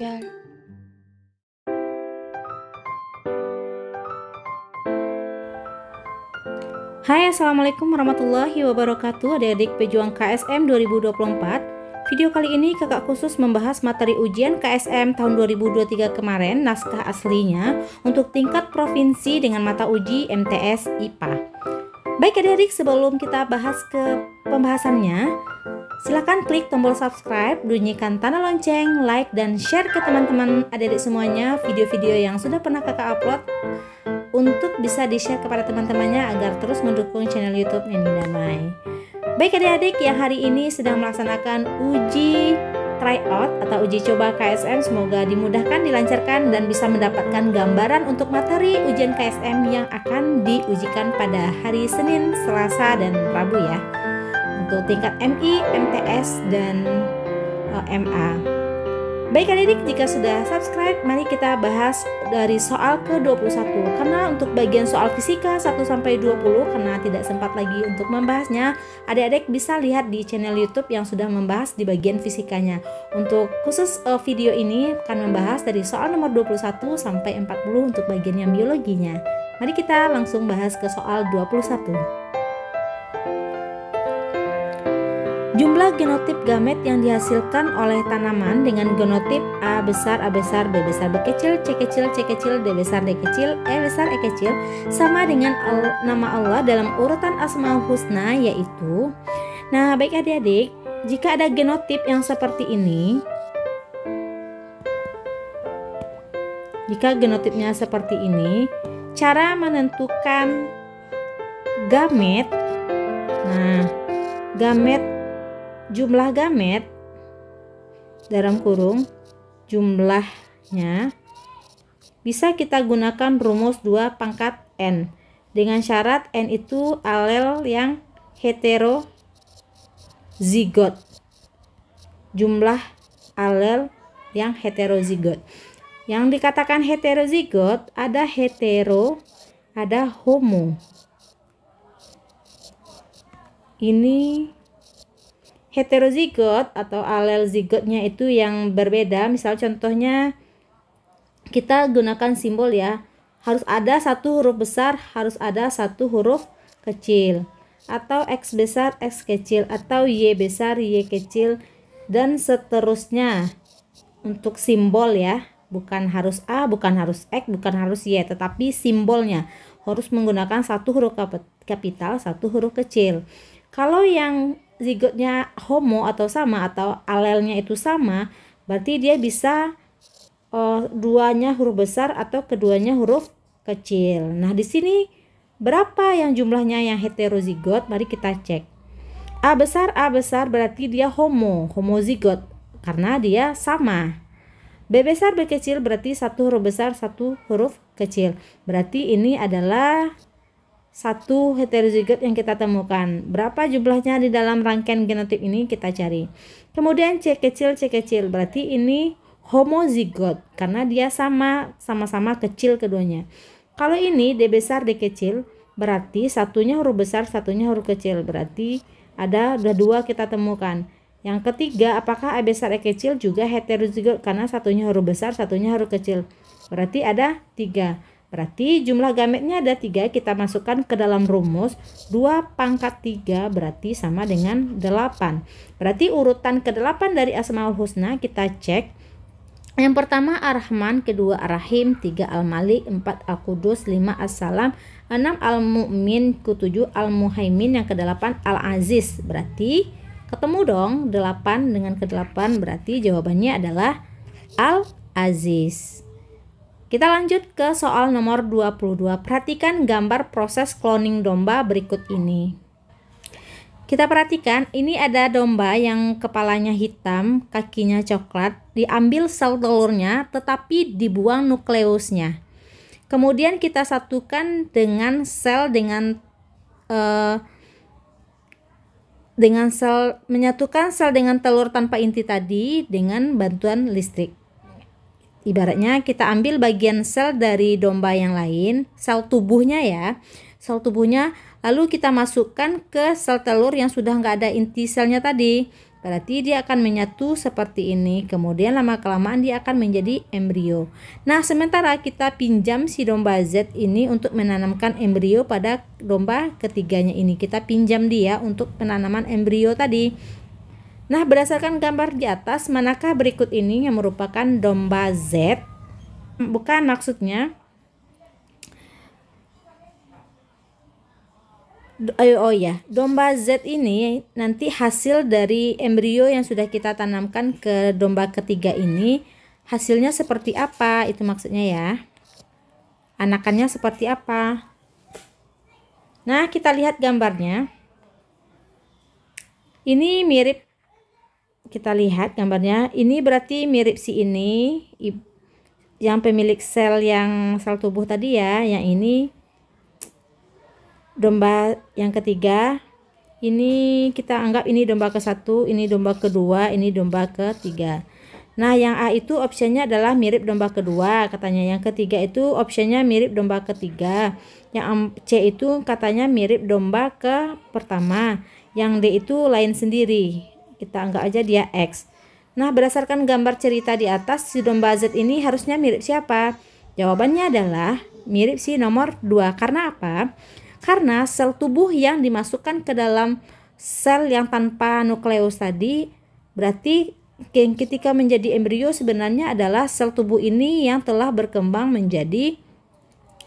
Bel. Hai, assalamualaikum warahmatullahi wabarakatuh. Adik-adik pejuang KSM 2024. Video kali ini kakak khusus membahas materi ujian KSM tahun 2023 kemarin, naskah aslinya untuk tingkat provinsi dengan mata uji MTS IPA. Baik adik-adik, sebelum kita bahas ke pembahasannya, silahkan klik tombol subscribe, bunyikan tanda lonceng, like, dan share ke teman-teman adik-adik semuanya video-video yang sudah pernah kakak upload untuk bisa di-share kepada teman-temannya agar terus mendukung channel YouTube Neni Damai. Baik adik-adik yang hari ini sedang melaksanakan uji tryout atau uji coba KSM, semoga dimudahkan, dilancarkan, dan bisa mendapatkan gambaran untuk materi ujian KSM yang akan diujikan pada hari Senin, Selasa, dan Rabu ya, untuk tingkat MI, MTS, dan MA. Baik adik-adik, jika sudah subscribe, mari kita bahas dari soal ke-21. Karena untuk bagian soal fisika 1-20, karena tidak sempat lagi untuk membahasnya, adik-adik bisa lihat di channel YouTube yang sudah membahas di bagian fisikanya. Untuk khusus video ini akan membahas dari soal nomor 21 sampai 40 untuk bagian yang biologinya. Mari kita langsung bahas ke soal 21. Jumlah genotip gamet yang dihasilkan oleh tanaman dengan genotip A besar, B besar, B kecil, C kecil, D besar, D kecil, E besar, E kecil sama dengan nama Allah dalam urutan Asmaul Husna, yaitu. Nah, baik adik-adik, jika ada genotip yang seperti ini, jika genotipnya seperti ini, cara menentukan gamet. Nah, gamet, jumlah gamet dalam kurung jumlahnya bisa kita gunakan rumus 2 pangkat N dengan syarat N itu alel yang heterozigot, jumlah alel yang heterozigot. Yang dikatakan heterozigot ada hetero, ada homo. Ini heterozigot atau alel zigotnya itu yang berbeda. Misal contohnya kita gunakan simbol ya, harus ada satu huruf besar, harus ada satu huruf kecil, atau X besar, X kecil, atau Y besar, Y kecil, dan seterusnya. Untuk simbol ya, bukan harus A, bukan harus X, bukan harus Y, tetapi simbolnya harus menggunakan satu huruf kapital, satu huruf kecil. Kalau yang zigotnya homo atau sama, atau alelnya itu sama, berarti dia bisa duanya huruf besar atau keduanya huruf kecil. Nah, di sini berapa yang jumlahnya yang heterozigot? Mari kita cek. A besar berarti dia homozigot karena dia sama. B besar, B kecil berarti satu huruf besar, satu huruf kecil. Berarti ini adalah satu heterozigot yang kita temukan. Berapa jumlahnya di dalam rangkaian genotip ini kita cari. Kemudian C kecil berarti ini homozigot karena dia sama-sama kecil keduanya. Kalau ini D besar, D kecil berarti satunya huruf besar, satunya huruf kecil. Berarti ada dua kita temukan. Yang ketiga, apakah A besar, E kecil juga heterozigot karena satunya huruf besar, satunya huruf kecil. Berarti ada 3. Berarti jumlah gametnya ada 3, kita masukkan ke dalam rumus 2 pangkat 3 berarti sama dengan 8. Berarti urutan ke-8 dari Asmaul Husna kita cek. Yang pertama Ar-Rahman, kedua Ar-Rahim, 3 Al-Malik, 4 Al-Qudus, 5 As-Salam, 6 Al-Mu'min, ke-7 Al-Muhaimin, yang ke-8 Al-Aziz. Berarti ketemu dong 8 dengan ke-8, berarti jawabannya adalah Al-Aziz. Kita lanjut ke soal nomor 22. Perhatikan gambar proses cloning domba berikut ini. Kita perhatikan, ini ada domba yang kepalanya hitam, kakinya coklat, diambil sel telurnya tetapi dibuang nukleusnya. Kemudian kita satukan dengan sel menyatukan sel dengan telur tanpa inti tadi dengan bantuan listrik. Ibaratnya kita ambil bagian sel dari domba yang lain, sel tubuhnya ya, sel tubuhnya, lalu kita masukkan ke sel telur yang sudah nggak ada inti selnya tadi. berarti dia akan menyatu seperti ini. Kemudian lama-kelamaan dia akan menjadi embrio. Nah, sementara kita pinjam si domba Z ini untuk menanamkan embrio pada domba ketiganya ini. Kita pinjam dia untuk penanaman embrio tadi. Nah, berdasarkan gambar di atas, manakah berikut ini yang merupakan domba Z? Bukan, maksudnya domba Z ini nanti hasil dari embrio yang sudah kita tanamkan ke domba ketiga ini, hasilnya seperti apa, itu maksudnya ya. Anakannya seperti apa. Nah, kita lihat gambarnya. Ini mirip, kita lihat gambarnya. Ini berarti mirip si ini, yang pemilik sel tubuh tadi ya. Yang ini domba yang ketiga. Ini kita anggap ini domba ke-1, ini domba kedua, ini domba ketiga. Nah, yang A itu opsinya adalah mirip domba kedua katanya. Yang ketiga itu opsinya mirip domba ketiga. Yang C itu katanya mirip domba ke pertama. Yang D itu lain sendiri. Kita anggap aja dia X. Nah, berdasarkan gambar cerita di atas, si domba Z ini harusnya mirip siapa? Jawabannya adalah mirip si nomor 2. Karena apa? Karena sel tubuh yang dimasukkan ke dalam sel yang tanpa nukleus tadi, berarti ketika menjadi embrio sebenarnya adalah sel tubuh ini yang telah berkembang menjadi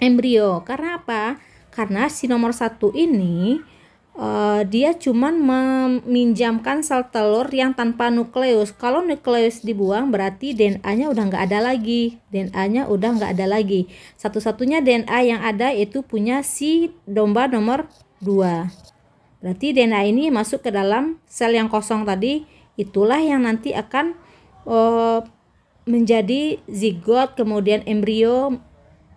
embrio. Karena apa? Karena si nomor 1 ini dia cuman meminjamkan sel telur yang tanpa nukleus. Kalau nukleus dibuang berarti DNA-nya udah nggak ada lagi. DNA-nya udah nggak ada lagi. Satu-satunya DNA yang ada itu punya si domba nomor 2. Berarti DNA ini masuk ke dalam sel yang kosong tadi. Itulah yang nanti akan menjadi zigot, kemudian embrio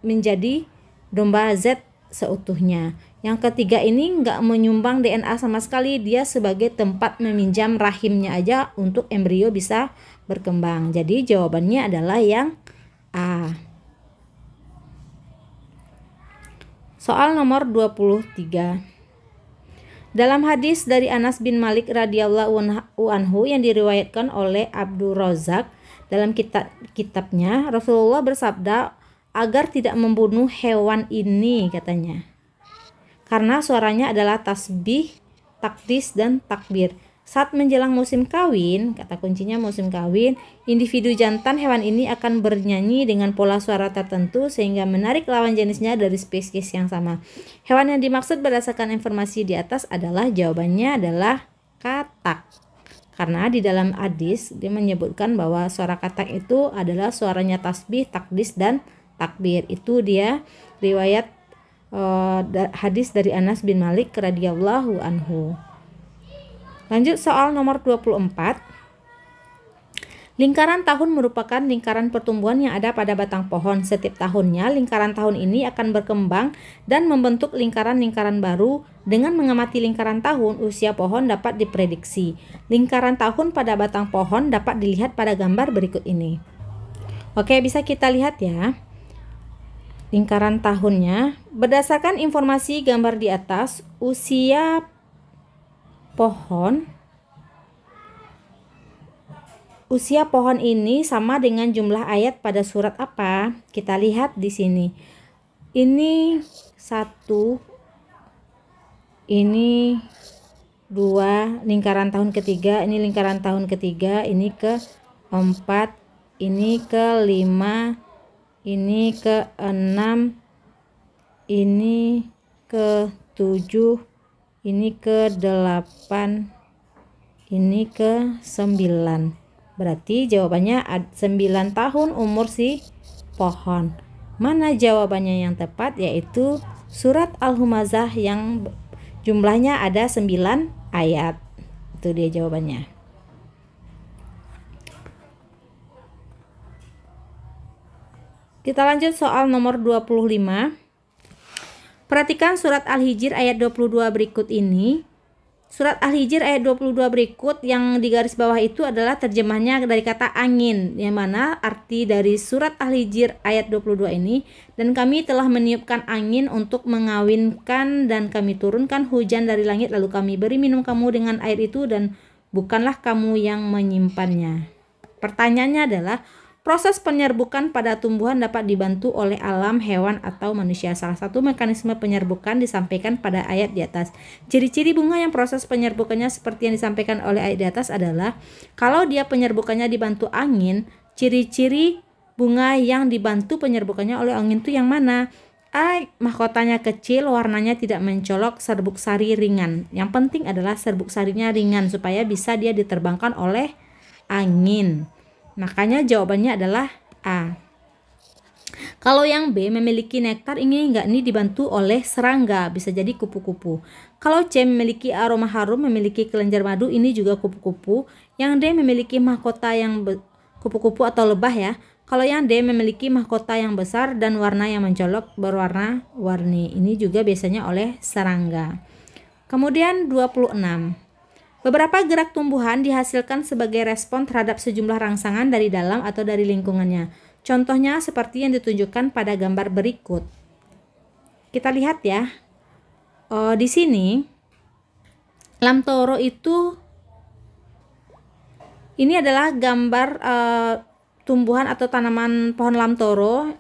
menjadi domba Z seutuhnya. Yang ketiga ini nggak menyumbang DNA sama sekali, dia sebagai tempat meminjam rahimnya aja untuk embrio bisa berkembang. Jadi jawabannya adalah yang A. Soal nomor 23. Dalam hadis dari Anas bin Malik radhiyallahu anhu yang diriwayatkan oleh Abdul Razak dalam kitabnya, Rasulullah bersabda agar tidak membunuh hewan ini katanya. Karena suaranya adalah tasbih, takdis, dan takbir. Saat menjelang musim kawin, kata kuncinya musim kawin, individu jantan hewan ini akan bernyanyi dengan pola suara tertentu sehingga menarik lawan jenisnya dari spesies yang sama. Hewan yang dimaksud berdasarkan informasi di atas adalah jawabannya adalah katak. Karena di dalam hadis dia menyebutkan bahwa suara katak itu adalah suaranya tasbih, takdis, dan takbir. Itu dia riwayat hadis dari Anas bin Malik radhiyallahu anhu. Lanjut soal nomor 24. Lingkaran tahun merupakan lingkaran pertumbuhan yang ada pada batang pohon. Setiap tahunnya lingkaran tahun ini akan berkembang dan membentuk lingkaran-lingkaran baru. Dengan mengamati lingkaran tahun, usia pohon dapat diprediksi. Lingkaran tahun pada batang pohon dapat dilihat pada gambar berikut ini. Oke, bisa kita lihat ya. Lingkaran tahunnya berdasarkan informasi gambar di atas, usia pohon ini sama dengan jumlah ayat pada surat apa? Kita lihat di sini. Ini 1, ini 2, lingkaran tahun ketiga, ini lingkaran tahun ketiga, ini ke-4, ini ke-5, ini ke-6, ini ke-7, ini ke-8, ini ke-9. Berarti jawabannya 9 tahun umur si pohon. Mana jawabannya yang tepat? Yaitu surat Al-Humazah yang jumlahnya ada 9 ayat. Itu dia jawabannya. Kita lanjut soal nomor 25. Perhatikan surat Al-Hijr ayat 22 berikut ini. Surat Al-Hijr ayat 22 berikut yang di garis bawah itu adalah terjemahnya dari kata angin, yang mana arti dari surat Al-Hijr ayat 22 ini, dan kami telah meniupkan angin untuk mengawinkan dan kami turunkan hujan dari langit lalu kami beri minum kamu dengan air itu dan bukanlah kamu yang menyimpannya. Pertanyaannya adalah, proses penyerbukan pada tumbuhan dapat dibantu oleh alam, hewan, atau manusia. Salah satu mekanisme penyerbukan disampaikan pada ayat di atas. Ciri-ciri bunga yang proses penyerbukannya seperti yang disampaikan oleh ayat di atas adalah, kalau dia penyerbukannya dibantu angin, ciri-ciri bunga yang dibantu penyerbukannya oleh angin itu yang mana? A. Mahkotanya kecil, warnanya tidak mencolok, serbuk sari ringan. Yang penting adalah serbuk sarinya ringan supaya bisa dia diterbangkan oleh angin. Makanya jawabannya adalah A. Kalau yang B, memiliki nektar, ini enggak nih dibantu oleh serangga, bisa jadi kupu-kupu. Kalau C, memiliki aroma harum, memiliki kelenjar madu, ini juga kupu-kupu. Yang D, memiliki mahkota yang kupu-kupu atau lebah ya. Kalau yang D, memiliki mahkota yang besar dan warna yang mencolok berwarna-warni, ini juga biasanya oleh serangga. Kemudian 26. Beberapa gerak tumbuhan dihasilkan sebagai respon terhadap sejumlah rangsangan dari dalam atau dari lingkungannya. Contohnya seperti yang ditunjukkan pada gambar berikut. Kita lihat ya. Di sini lamtoro itu, ini adalah gambar tumbuhan atau tanaman pohon lamtoro.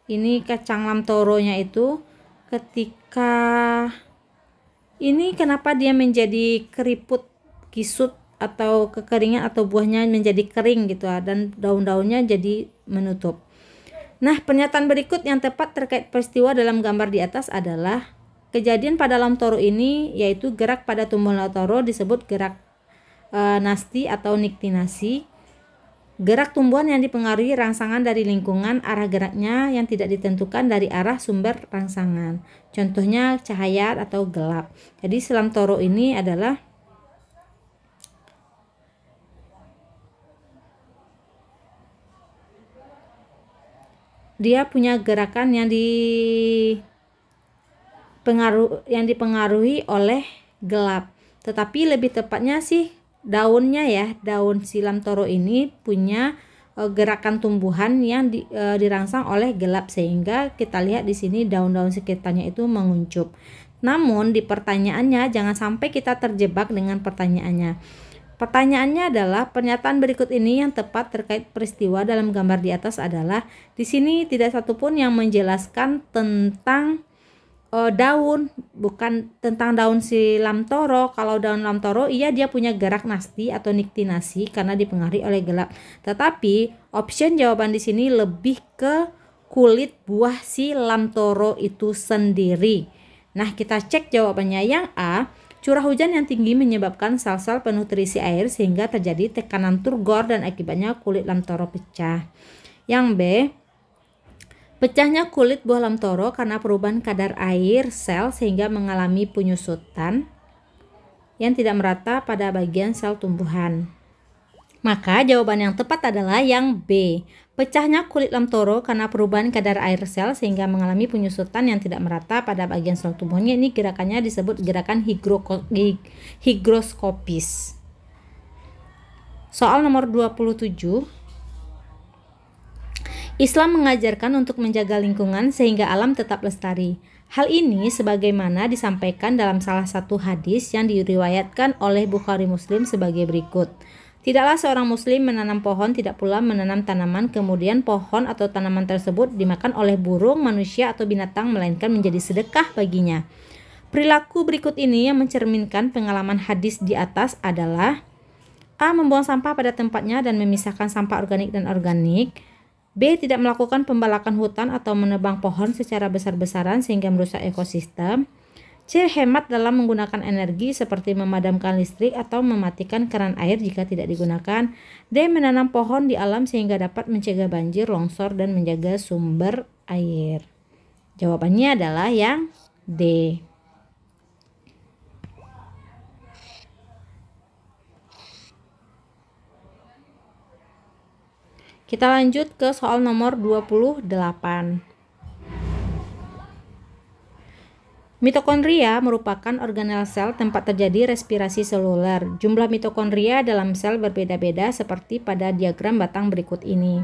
Ini kacang lamtoronya itu ketika ini kenapa dia menjadi keriput, kisut atau kekeringan atau buahnya menjadi kering gitu dan daun-daunnya jadi menutup. Nah, pernyataan berikut yang tepat terkait peristiwa dalam gambar di atas adalah, kejadian pada lamtoro ini yaitu gerak pada tumbuhan lamtoro disebut gerak nasti atau niktinasi. Gerak tumbuhan yang dipengaruhi rangsangan dari lingkungan, arah geraknya yang tidak ditentukan dari arah sumber rangsangan. Contohnya cahaya atau gelap. Jadi lamtoro ini adalah dia punya gerakan yang dipengaruhi oleh gelap. Tetapi lebih tepatnya sih daunnya ya, daun si lamtoro ini punya gerakan tumbuhan yang dirangsang oleh gelap, sehingga kita lihat di sini daun-daun sekitarnya itu menguncup. Namun di pertanyaannya jangan sampai kita terjebak dengan pertanyaannya. Pertanyaannya adalah, pernyataan berikut ini yang tepat terkait peristiwa dalam gambar di atas adalah, di sini tidak satupun yang menjelaskan tentang daun, bukan tentang daun si lamtoro. Kalau daun lamtoro iya dia punya gerak nasti atau niktinasi karena dipengaruhi oleh gelap. Tetapi option jawaban di sini lebih ke kulit buah si lamtoro itu sendiri. Nah, kita cek jawabannya. Yang A, curah hujan yang tinggi menyebabkan sel-sel penuh terisi air sehingga terjadi tekanan turgor dan akibatnya kulit lamtoro pecah. Yang B, pecahnya kulit buah lamtoro karena perubahan kadar air sel sehingga mengalami penyusutan yang tidak merata pada bagian sel tumbuhan. Maka jawaban yang tepat adalah yang B. Pecahnya kulit lamtoro karena perubahan kadar air sel sehingga mengalami penyusutan yang tidak merata pada bagian sel tumbuhnya. Ini gerakannya disebut gerakan higroskopis. Soal nomor 27. Islam mengajarkan untuk menjaga lingkungan sehingga alam tetap lestari. Hal ini sebagaimana disampaikan dalam salah satu hadis yang diriwayatkan oleh Bukhari Muslim sebagai berikut. Tidaklah seorang muslim menanam pohon, tidak pula menanam tanaman, kemudian pohon atau tanaman tersebut dimakan oleh burung, manusia, atau binatang, melainkan menjadi sedekah baginya. Perilaku berikut ini yang mencerminkan pengalaman hadis di atas adalah: A. Membuang sampah pada tempatnya dan memisahkan sampah organik dan organik. B. Tidak melakukan pembalakan hutan atau menebang pohon secara besar-besaran sehingga merusak ekosistem. C. Hemat dalam menggunakan energi seperti memadamkan listrik atau mematikan keran air jika tidak digunakan. D. Menanam pohon di alam sehingga dapat mencegah banjir, longsor, dan menjaga sumber air. Jawabannya adalah yang D. Kita lanjut ke soal nomor 28. Mitokondria merupakan organel sel tempat terjadi respirasi seluler. Jumlah mitokondria dalam sel berbeda-beda seperti pada diagram batang berikut ini.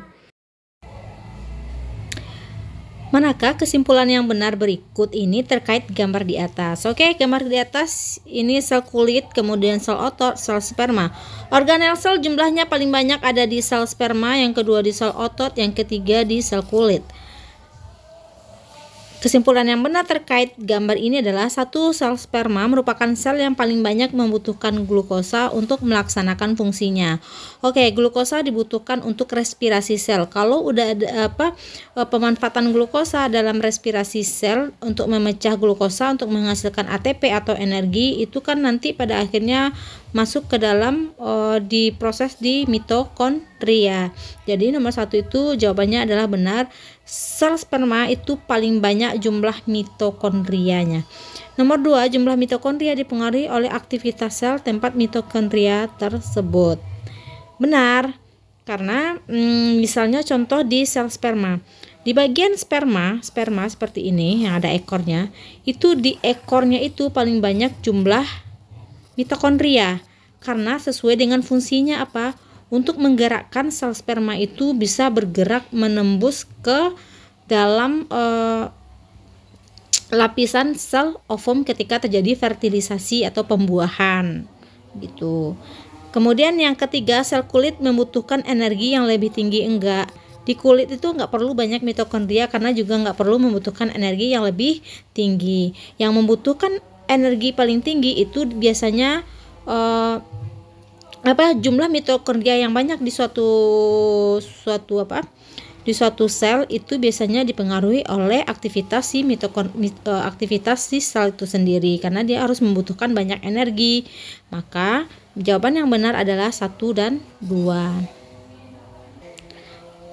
Manakah kesimpulan yang benar berikut ini terkait gambar di atas? Oke, gambar di atas ini sel kulit, kemudian sel otot, sel sperma. Organel sel jumlahnya paling banyak ada di sel sperma, yang kedua di sel otot, yang ketiga di sel kulit. Kesimpulan yang benar terkait gambar ini adalah satu, sel sperma merupakan sel yang paling banyak membutuhkan glukosa untuk melaksanakan fungsinya. Oke, glukosa dibutuhkan untuk respirasi sel. Kalau udah ada pemanfaatan glukosa dalam respirasi sel untuk memecah glukosa untuk menghasilkan ATP atau energi, itu kan nanti pada akhirnya masuk ke dalam diproses di mitokondria. Jadi nomor 1 itu jawabannya adalah benar. Sel sperma itu paling banyak jumlah mitokondrianya. Nomor 2, jumlah mitokondria dipengaruhi oleh aktivitas sel tempat mitokondria tersebut. Benar, karena misalnya contoh di sel sperma. Di bagian sperma seperti ini yang ada ekornya, itu di ekornya itu paling banyak jumlah mitokondria, karena sesuai dengan fungsinya apa? Untuk menggerakkan sel sperma itu bisa bergerak menembus ke dalam lapisan sel ovum ketika terjadi fertilisasi atau pembuahan gitu. Kemudian yang ketiga, sel kulit membutuhkan energi yang lebih tinggi. Enggak, di kulit itu enggak perlu banyak mitokondria karena juga enggak perlu membutuhkan energi yang lebih tinggi. Yang membutuhkan energi paling tinggi itu biasanya jumlah mitokondria yang banyak di suatu sel itu biasanya dipengaruhi oleh aktivitas si sel itu sendiri, karena dia harus membutuhkan banyak energi. Maka jawaban yang benar adalah 1 dan 2.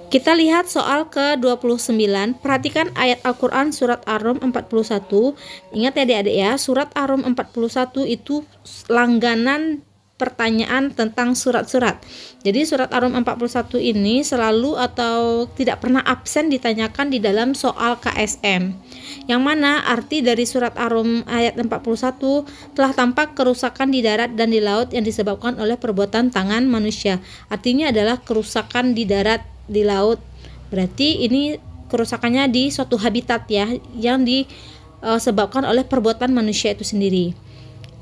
Kita lihat soal ke-29. Perhatikan ayat Al-Quran surat Ar-Rum 41. Ingat ya adik-adik ya, surat Ar-Rum 41 itu langganan pertanyaan tentang surat-surat. Jadi surat Ar-Rum 41 ini selalu atau tidak pernah absen ditanyakan di dalam soal KSM. Yang mana arti dari surat Ar-Rum ayat 41, telah tampak kerusakan di darat dan di laut yang disebabkan oleh perbuatan tangan manusia. Artinya adalah kerusakan di darat, di laut. Berarti ini kerusakannya di suatu habitat ya, yang disebabkan oleh perbuatan manusia itu sendiri.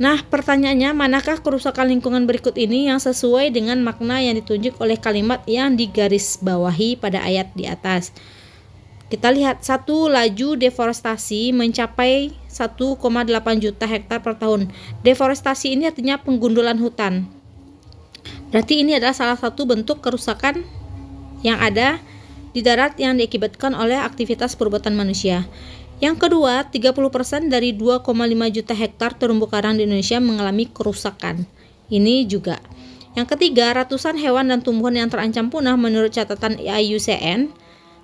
Nah, pertanyaannya, manakah kerusakan lingkungan berikut ini yang sesuai dengan makna yang ditunjuk oleh kalimat yang digarisbawahi pada ayat di atas? Kita lihat, 1, laju deforestasi mencapai 1,8 juta hektar per tahun. Deforestasi ini artinya penggundulan hutan. Berarti ini adalah salah satu bentuk kerusakan yang ada di darat yang diakibatkan oleh aktivitas perbuatan manusia. Yang kedua, 30% dari 2,5 juta hektar terumbu karang di Indonesia mengalami kerusakan. Ini juga. Yang ketiga, ratusan hewan dan tumbuhan yang terancam punah menurut catatan IUCN.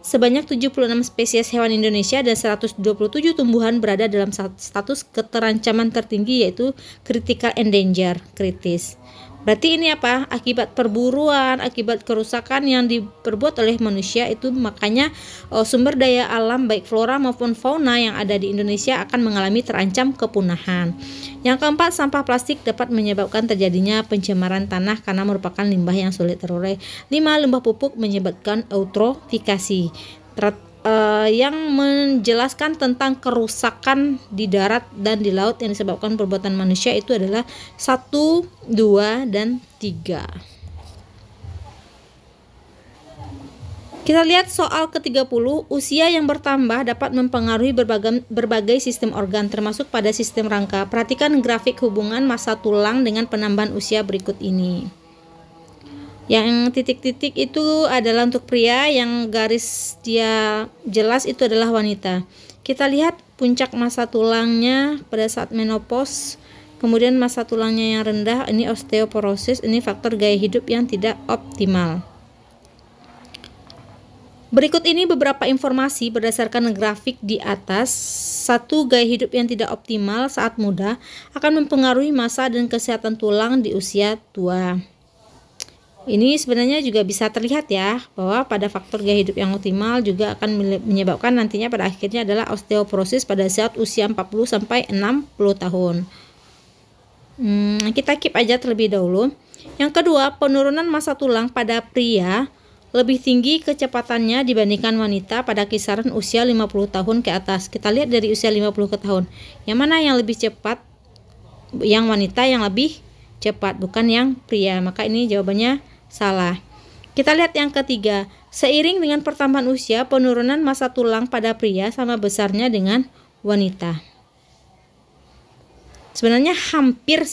Sebanyak 76 spesies hewan Indonesia dan 127 tumbuhan berada dalam status keterancaman tertinggi, yaitu critical endanger, kritis. Berarti ini apa? Akibat perburuan, akibat kerusakan yang diperbuat oleh manusia itu, makanya sumber daya alam baik flora maupun fauna yang ada di Indonesia akan mengalami terancam kepunahan. Yang keempat, sampah plastik dapat menyebabkan terjadinya pencemaran tanah karena merupakan limbah yang sulit terurai. 5, limbah pupuk menyebabkan eutrofikasi. Yang menjelaskan tentang kerusakan di darat dan di laut yang disebabkan perbuatan manusia itu adalah 1, 2, dan 3. Kita lihat soal ke-30. Usia yang bertambah dapat mempengaruhi berbagai sistem organ termasuk pada sistem rangka. Perhatikan grafik hubungan massa tulang dengan penambahan usia berikut ini. Yang titik-titik itu adalah untuk pria, yang garis dia jelas itu adalah wanita. Kita lihat puncak massa tulangnya pada saat menopause, kemudian massa tulangnya yang rendah, ini osteoporosis, ini faktor gaya hidup yang tidak optimal. Berikut ini beberapa informasi berdasarkan grafik di atas. 1, gaya hidup yang tidak optimal saat muda akan mempengaruhi massa dan kesehatan tulang di usia tua. Ini sebenarnya juga bisa terlihat ya, bahwa pada faktor gaya hidup yang optimal juga akan menyebabkan nantinya pada akhirnya adalah osteoporosis pada saat usia 40 sampai 60 tahun. Kita keep aja terlebih dahulu. Yang kedua, penurunan massa tulang pada pria lebih tinggi kecepatannya dibandingkan wanita pada kisaran usia 50 tahun ke atas. Kita lihat dari usia 50 ke tahun. Yang mana yang lebih cepat? Yang wanita yang lebih cepat, bukan yang pria. Maka ini jawabannya salah. Kita lihat yang ketiga. Seiring dengan pertambahan usia, penurunan massa tulang pada pria sama besarnya dengan wanita. Sebenarnya hampir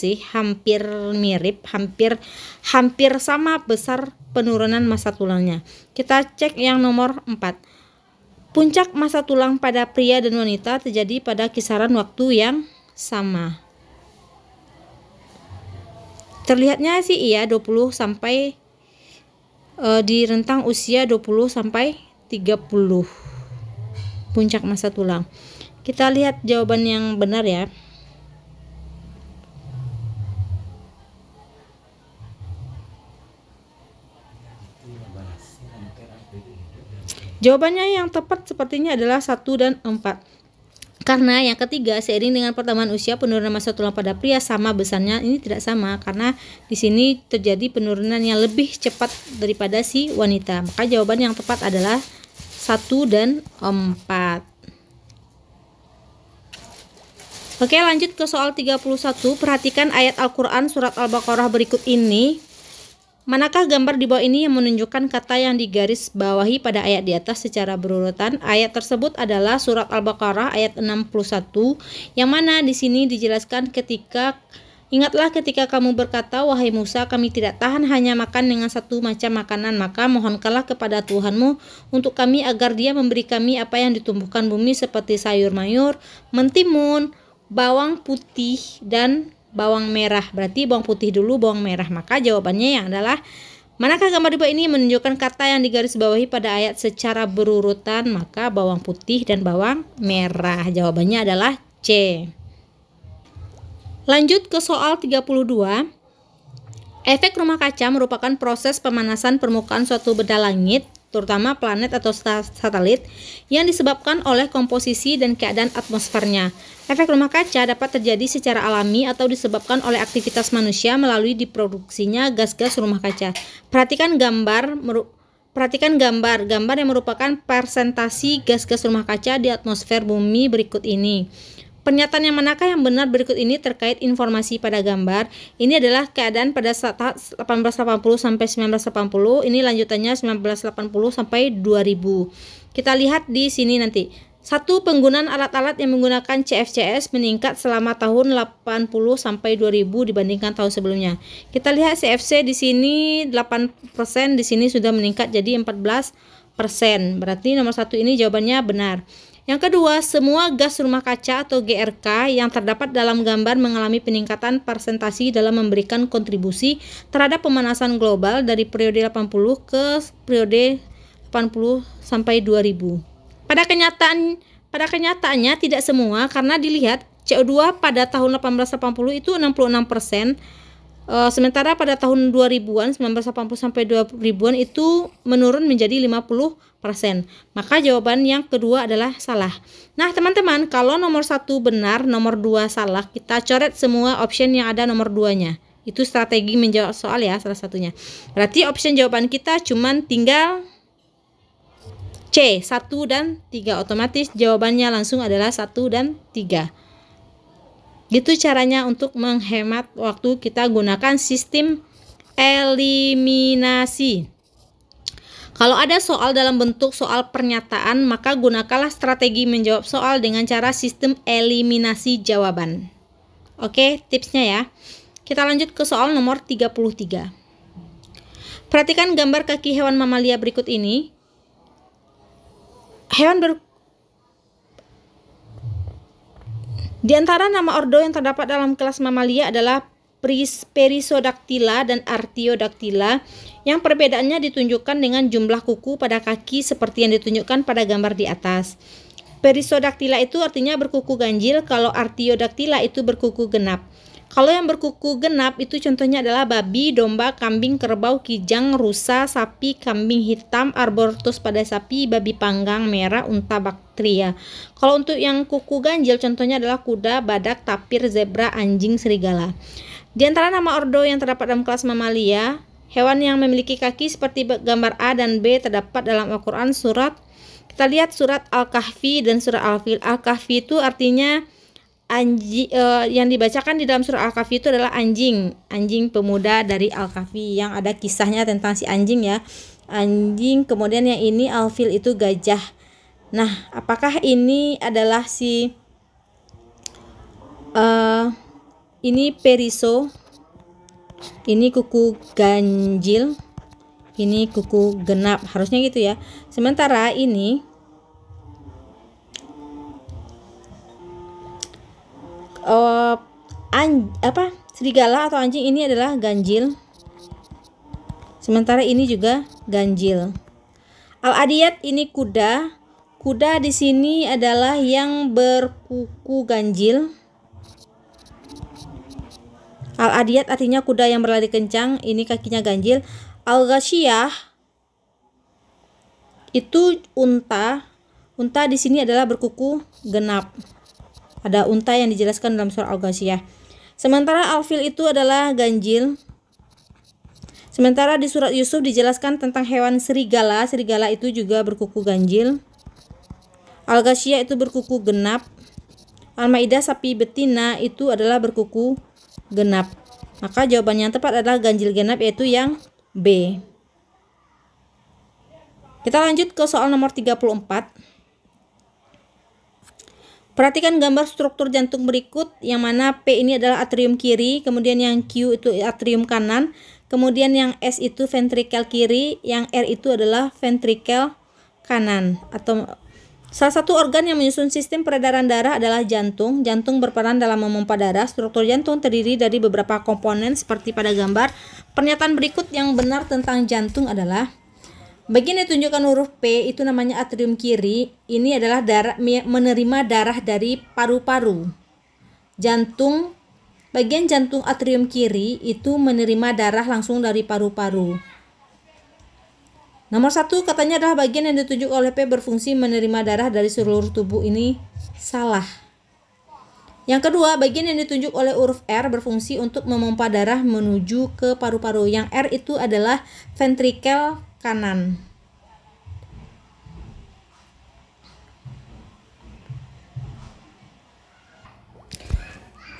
mirip, hampir sama besar penurunan massa tulangnya. Kita cek yang nomor 4. Puncak massa tulang pada pria dan wanita terjadi pada kisaran waktu yang sama. Terlihatnya sih iya 20 sampai di rentang usia 20 sampai 30 puncak massa tulang. Kita lihat jawaban yang benar ya. Jawabannya yang tepat sepertinya adalah 1 dan 4. Karena yang ketiga, seiring dengan pertambahan usia, penurunan massa tulang pada pria sama besarnya. Ini tidak sama karena di sini terjadi penurunan yang lebih cepat daripada si wanita. Maka jawaban yang tepat adalah 1 dan 4. Oke, lanjut ke soal 31. Perhatikan ayat Al-Quran surat Al-Baqarah berikut ini. Manakah gambar di bawah ini yang menunjukkan kata yang digaris bawahi pada ayat di atas secara berurutan? Ayat tersebut adalah surat Al-Baqarah ayat 61, yang mana di sini dijelaskan ingatlah ketika kamu berkata, wahai Musa, kami tidak tahan hanya makan dengan satu macam makanan, maka mohonkanlah kepada Tuhanmu untuk kami agar Dia memberi kami apa yang ditumbuhkan bumi seperti sayur mayur, mentimun, bawang putih dan bawang merah. Berarti bawang putih dulu, bawang merah. Maka jawabannya yang adalah manakah gambar di bawah ini menunjukkan kata yang digarisbawahi pada ayat secara berurutan? Maka bawang putih dan bawang merah. Jawabannya adalah C. Lanjut ke soal 32. Efek rumah kaca merupakan proses pemanasan permukaan suatu benda langit, terutama planet atau satelit, yang disebabkan oleh komposisi dan keadaan atmosfernya. Efek rumah kaca dapat terjadi secara alami atau disebabkan oleh aktivitas manusia melalui diproduksinya gas-gas rumah kaca. Perhatikan gambar yang merupakan persentasi gas-gas rumah kaca di atmosfer bumi berikut ini. Pernyataan yang manakah yang benar berikut ini terkait informasi pada gambar? Ini adalah keadaan pada saat 1880 sampai 1980. Ini lanjutannya 1980 sampai 2000. Kita lihat di sini nanti. 1. Penggunaan alat-alat yang menggunakan CFCS meningkat selama tahun 80 sampai 2000 dibandingkan tahun sebelumnya. Kita lihat CFC di sini 8%, di sini sudah meningkat jadi 14%. Berarti nomor 1 ini jawabannya benar. Yang kedua, semua gas rumah kaca atau GRK yang terdapat dalam gambar mengalami peningkatan persentasi dalam memberikan kontribusi terhadap pemanasan global dari periode 80 ke periode 80 sampai 2000. Pada kenyataannya tidak semua, karena dilihat CO2 pada tahun 1880 itu 66%, sementara pada tahun 2000-an 1980 sampai 2000-an itu menurun menjadi 50%. Maka jawaban yang kedua adalah salah. Nah, teman-teman, kalau nomor 1 benar, nomor 2 salah, kita coret semua option yang ada nomor 2-nya. Itu strategi menjawab soal ya, salah satunya. Berarti option jawaban kita cuman tinggal C, 1 dan 3. Otomatis jawabannya langsung adalah 1 dan 3. Gitu caranya untuk menghemat waktu, kita gunakan sistem eliminasi. Kalau ada soal dalam bentuk soal pernyataan, maka gunakanlah strategi menjawab soal dengan cara sistem eliminasi jawaban. Oke, tipsnya ya. Kita lanjut ke soal nomor 33. Perhatikan gambar kaki hewan mamalia berikut ini. Di antara nama ordo yang terdapat dalam kelas mamalia adalah Perissodactyla dan Artiodactyla, yang perbedaannya ditunjukkan dengan jumlah kuku pada kaki seperti yang ditunjukkan pada gambar di atas. Perissodactyla itu artinya berkuku ganjil, kalau Artiodactyla itu berkuku genap. Kalau yang berkuku genap itu contohnya adalah babi, domba, kambing, kerbau, kijang, rusa, sapi, kambing hitam, arbortus pada sapi, babi panggang, merah, unta, baktria. Kalau untuk yang kuku ganjil contohnya adalah kuda, badak, tapir, zebra, anjing, serigala. Di antara nama ordo yang terdapat dalam kelas mamalia Hewan yang memiliki kaki seperti gambar A dan B terdapat dalam Al-Quran surat, kita lihat surat Al-Kahfi dan surat Al-Fil. Al-Kahfi itu artinya anjing, yang dibacakan di dalam surah Al-Kahfi itu adalah anjing pemuda dari Al-Kahfi yang ada kisahnya tentang si anjing ya. Anjing, kemudian yang ini Al-Fil itu gajah. Nah, apakah ini adalah si ini periso, ini kuku ganjil, ini kuku genap, harusnya gitu ya. Sementara ini serigala atau anjing ini adalah ganjil. Sementara ini juga ganjil. Al-adiyat ini kuda. Kuda di sini adalah yang berkuku ganjil. Al-adiyat artinya kuda yang berlari kencang, ini kakinya ganjil. Al-ghasyiyah itu unta. Unta di sini adalah berkuku genap. Ada unta yang dijelaskan dalam surah Al-Ghasyiyah. Sementara Al-Fil itu adalah ganjil. Sementara di surat Yusuf dijelaskan tentang hewan serigala. Serigala itu juga berkuku ganjil. Al-Ghasyiyah itu berkuku genap. Al-Maidah sapi betina itu adalah berkuku genap. Maka jawaban yang tepat adalah ganjil genap, yaitu yang B. Kita lanjut ke soal nomor 34. Perhatikan gambar struktur jantung berikut, yang mana P ini adalah atrium kiri, kemudian yang Q itu atrium kanan, kemudian yang S itu ventrikel kiri, yang R itu adalah ventrikel kanan. Atau salah satu organ yang menyusun sistem peredaran darah adalah jantung. Jantung berperan dalam memompa darah. Struktur jantung terdiri dari beberapa komponen seperti pada gambar. Pernyataan berikut yang benar tentang jantung adalah: bagian yang ditunjukkan huruf P itu namanya atrium kiri. Ini adalah darah, menerima darah dari paru-paru. Jantung, bagian jantung atrium kiri itu menerima darah langsung dari paru-paru. Nomor 1 katanya adalah bagian yang ditunjuk oleh P berfungsi menerima darah dari seluruh tubuh. Ini salah. Yang kedua, bagian yang ditunjuk oleh huruf R berfungsi untuk memompa darah menuju ke paru-paru. Yang R itu adalah ventrikel kanan.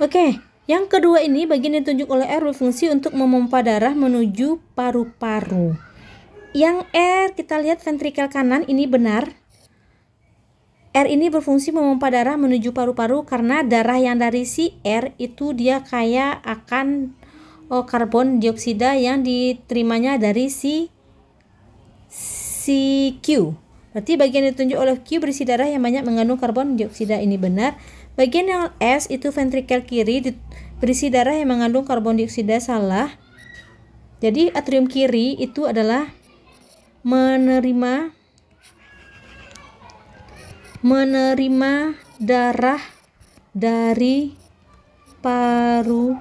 Oke, yang kedua ini bagian yang ditunjuk oleh R berfungsi untuk memompa darah menuju paru-paru. Yang R kita lihat ventrikel kanan ini benar. R ini berfungsi memompa darah menuju paru-paru karena darah yang dari si R itu dia kaya akan karbon dioksida yang diterimanya dari si Q. Berarti bagian yang ditunjuk oleh Q berisi darah yang banyak mengandung karbon dioksida, ini benar. Bagian yang S itu ventrikel kiri berisi darah yang mengandung karbon dioksida, salah. Jadi atrium kiri itu adalah menerima darah dari paru-paru.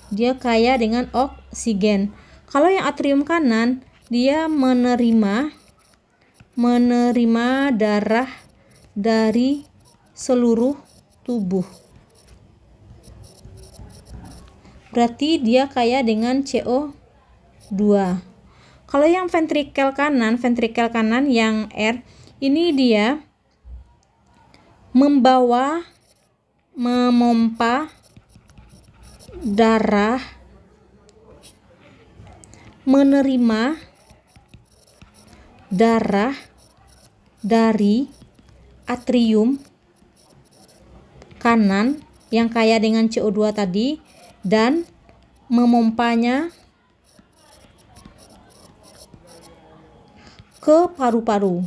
Dia kaya dengan oksigen. Kalau yang atrium kanan dia menerima darah dari seluruh tubuh. Berarti dia kaya dengan CO2. Kalau yang ventrikel kanan yang R, ini dia memompa darah, menerima darah dari atrium kanan yang kaya dengan CO2 tadi dan memompanya ke paru-paru.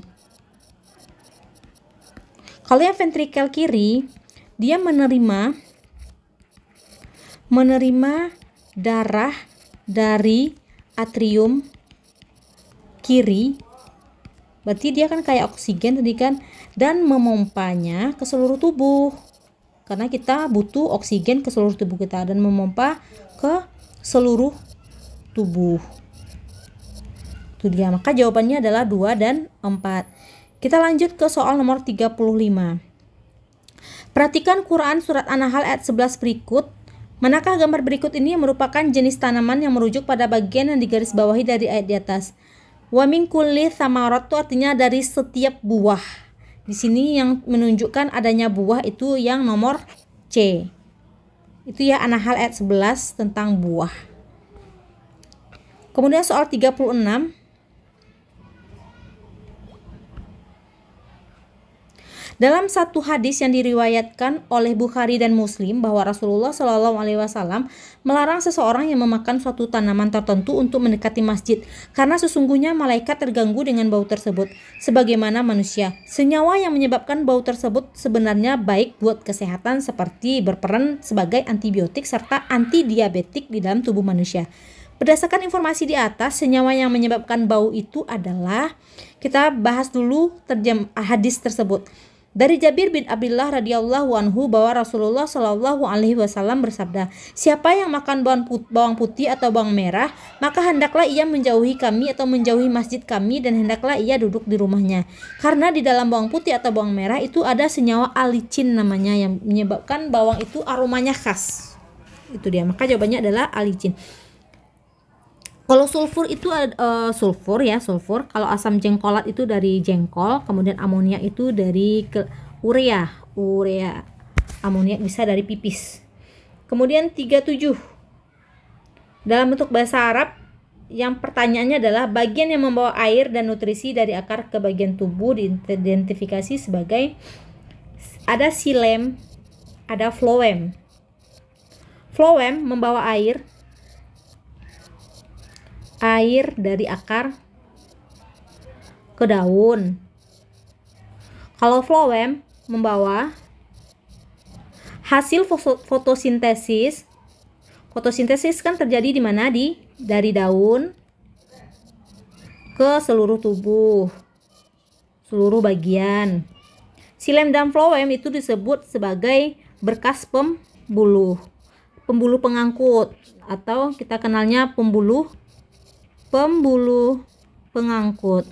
Kalau yang ventrikel kiri, dia menerima darah dari atrium kiri. Berarti dia kan kayak oksigen tadi kan, dan memompanya ke seluruh tubuh. Karena kita butuh oksigen ke seluruh tubuh kita, dan memompa ke seluruh tubuh. Itu dia, maka jawabannya adalah 2 dan 4. Kita lanjut ke soal nomor 35. Perhatikan Quran surat An-Nahl ayat 11 berikut. Manakah gambar berikut ini yang merupakan jenis tanaman yang merujuk pada bagian yang digarisbawahi dari ayat di atas? Wa min kulli thamarat itu artinya dari setiap buah. Di sini yang menunjukkan adanya buah itu yang nomor C. Itu ya An-Nahl ayat 11 tentang buah. Kemudian soal 36. Dalam satu hadis yang diriwayatkan oleh Bukhari dan Muslim bahwa Rasulullah Shallallahu Alaihi Wasallam melarang seseorang yang memakan suatu tanaman tertentu untuk mendekati masjid karena sesungguhnya malaikat terganggu dengan bau tersebut. Sebagaimana manusia, senyawa yang menyebabkan bau tersebut sebenarnya baik buat kesehatan seperti berperan sebagai antibiotik serta antidiabetik di dalam tubuh manusia. Berdasarkan informasi di atas, senyawa yang menyebabkan bau itu adalah, kita bahas dulu hadis tersebut. Dari Jabir bin Abdullah radhiyallahu anhu bahwa Rasulullah Shallallahu Alaihi Wasallam bersabda, siapa yang makan bawang putih atau bawang merah, maka hendaklah ia menjauhi kami atau menjauhi masjid kami dan hendaklah ia duduk di rumahnya. Karena di dalam bawang putih atau bawang merah itu ada senyawa alicin namanya yang menyebabkan bawang itu aromanya khas. Itu dia. Maka jawabannya adalah alicin. Kalau sulfur itu sulfur. Kalau asam jengkolat itu dari jengkol, kemudian amoniak itu dari urea. Amoniak bisa dari pipis. Kemudian 37. Dalam bentuk bahasa Arab, yang pertanyaannya adalah bagian yang membawa air dan nutrisi dari akar ke bagian tubuh diidentifikasi sebagai ada xilem, ada phloem. Phloem membawa air dari akar ke daun. Kalau phloem membawa hasil fotosintesis. Fotosintesis kan terjadi di mana? Dari daun ke seluruh tubuh, seluruh bagian. Xilem dan phloem itu disebut sebagai berkas pembuluh pengangkut, atau kita kenalnya pembuluh pengangkut.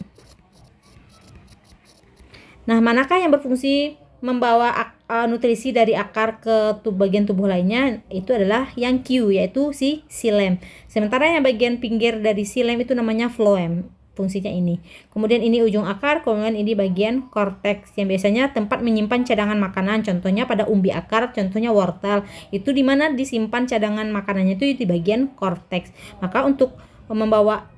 Nah, manakah yang berfungsi membawa nutrisi dari akar ke bagian tubuh lainnya? Itu adalah yang Q, yaitu si xilem. Sementara yang bagian pinggir dari xilem itu namanya phloem. Fungsinya ini. Kemudian ini ujung akar, kemudian ini bagian korteks yang biasanya tempat menyimpan cadangan makanan. Contohnya pada umbi akar, contohnya wortel. Itu di mana disimpan cadangan makanannya itu di bagian korteks. Maka untuk membawa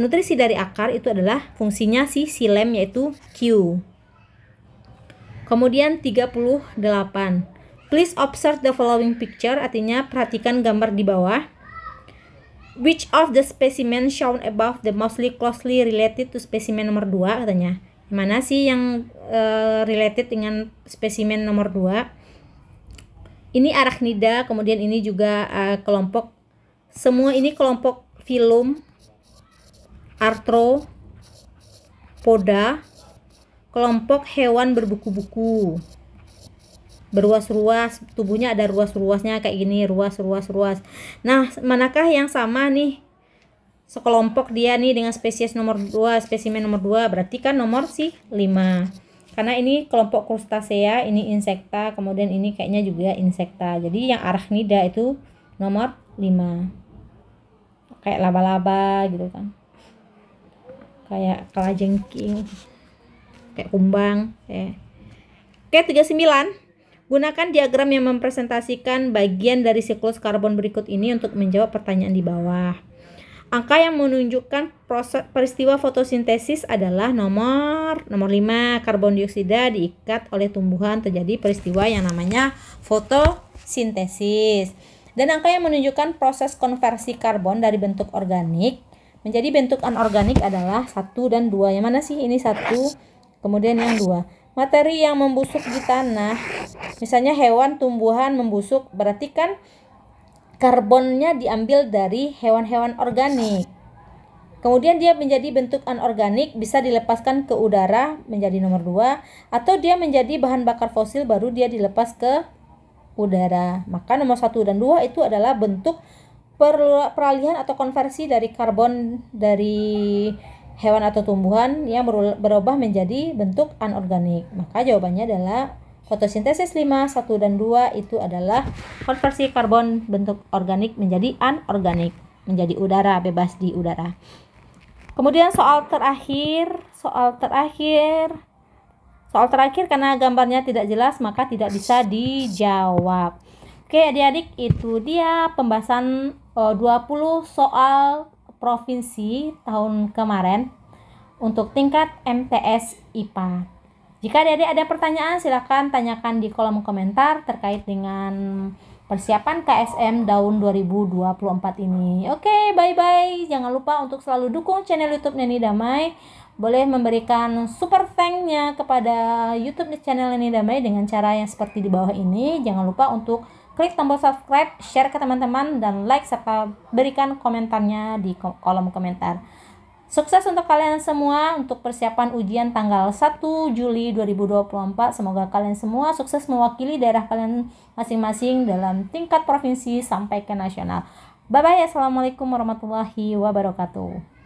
nutrisi dari akar itu adalah fungsinya si xilem, yaitu Q. Kemudian 38. Please observe the following picture, artinya perhatikan gambar di bawah. Which of the specimen shown above the mostly closely related to specimen nomor 2 katanya. Mana sih yang related dengan spesimen nomor 2? Ini arachnida, kemudian ini juga kelompok, semua ini kelompok filum, arthropoda, kelompok hewan berbuku-buku, berruas-ruas, tubuhnya ada ruas-ruasnya kayak gini, ruas. Nah, manakah yang sama nih sekelompok dia nih dengan spesies nomor 2, spesimen nomor 2? Berarti kan nomor 5. Karena ini kelompok krustasea, ini insekta, kemudian ini kayaknya juga insekta. Jadi yang arachnida itu nomor 5. Kayak laba-laba gitu kan. Kayak kalajengking, kayak kumbang. Oke, 39. Gunakan diagram yang mempresentasikan bagian dari siklus karbon berikut ini untuk menjawab pertanyaan di bawah. Angka yang menunjukkan proses peristiwa fotosintesis adalah nomor 5. Karbon dioksida diikat oleh tumbuhan, terjadi peristiwa yang namanya fotosintesis. Dan angka yang menunjukkan proses konversi karbon dari bentuk organik menjadi bentuk anorganik adalah 1 dan 2. Yang mana sih? Ini 1, kemudian yang 2. Materi yang membusuk di tanah, misalnya hewan, tumbuhan membusuk, berarti kan karbonnya diambil dari hewan-hewan organik. Kemudian dia menjadi bentuk anorganik, bisa dilepaskan ke udara menjadi nomor 2, atau dia menjadi bahan bakar fosil baru dia dilepas ke udara. Maka nomor 1 dan 2 itu adalah bentuk peralihan atau konversi dari karbon dari hewan atau tumbuhan yang berubah menjadi bentuk anorganik. Maka jawabannya adalah Fotosintesis 5, 1 dan 2 itu adalah konversi karbon bentuk organik menjadi anorganik, menjadi udara, bebas di udara. Kemudian soal terakhir karena gambarnya tidak jelas maka tidak bisa dijawab. Oke adik-adik, itu dia pembahasan 20 soal provinsi tahun kemarin untuk tingkat MTS IPA. Jika adik-adik ada pertanyaan silakan tanyakan di kolom komentar terkait dengan persiapan KSM tahun 2024 ini. Oke, bye-bye. Jangan lupa untuk selalu dukung channel YouTube Neni Damai. Boleh memberikan super thank-nya kepada YouTube channel Neni Damai dengan cara yang seperti di bawah ini. Jangan lupa untuk klik tombol subscribe, share ke teman-teman, dan like serta berikan komentarnya di kolom komentar. Sukses untuk kalian semua untuk persiapan ujian tanggal 1 Juli 2024. Semoga kalian semua sukses mewakili daerah kalian masing-masing dalam tingkat provinsi sampai ke nasional. Bye-bye. Assalamualaikum warahmatullahi wabarakatuh.